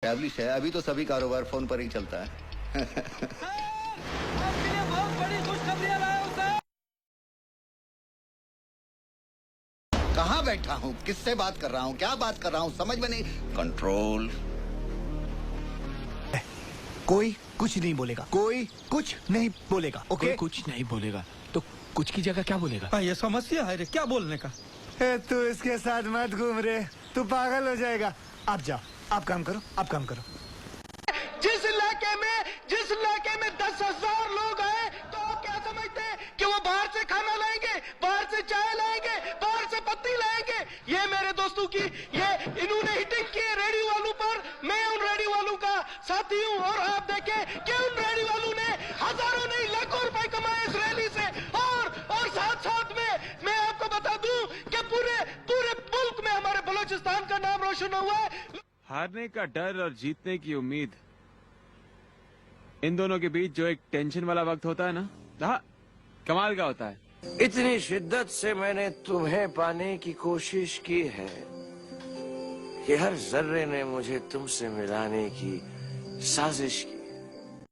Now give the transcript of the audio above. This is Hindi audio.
एस्टैब्लिश है, अभी तो सभी कारोबार फोन पर ही चलता है। आपके लिए बहुत बड़ी खुशखबरियां लाया हूं सर। कहाँ बैठा हूँ, किससे बात कर रहा हूँ, क्या बात कर रहा हूँ, समझ में नहीं। कंट्रोल। कोई कुछ नहीं बोलेगा, कोई कुछ नहीं बोलेगा। ओके, कोई कुछ नहीं बोलेगा तो कुछ की जगह क्या बोलेगा? ये समस्या है रे, क्या बोलने का। तू इसके साथ मत घूम रे, तू पागल हो जाएगा। आप जाओ, आप काम करो, आप काम करो। जिस इलाके में 10,000 लोग आए तो आप क्या समझते हैं कि वो बाहर से खाना लाएंगे, बाहर से चाय लाएंगे, बाहर से पत्ती लाएंगे? ये मेरे दोस्तों की इन्होंने हिटिंग की है रेडी वालों पर। मैं उन रेडी वालों का साथी हूँ और आप देखें कि उन रेडी वालों ने हजारों नहीं लाखों रुपए कमाए इस रैली से। और साथ में मैं आपको बता दूं कि पूरे मुल्क में हमारे बलूचिस्तान का नाम रोशन हुआ है। हारने का डर और जीतने की उम्मीद, इन दोनों के बीच जो एक टेंशन वाला वक्त होता है ना, हाँ, कमाल का होता है। इतनी शिद्दत से मैंने तुम्हें पाने की कोशिश की है कि हर जर्रे ने मुझे तुमसे मिलाने की साजिश की।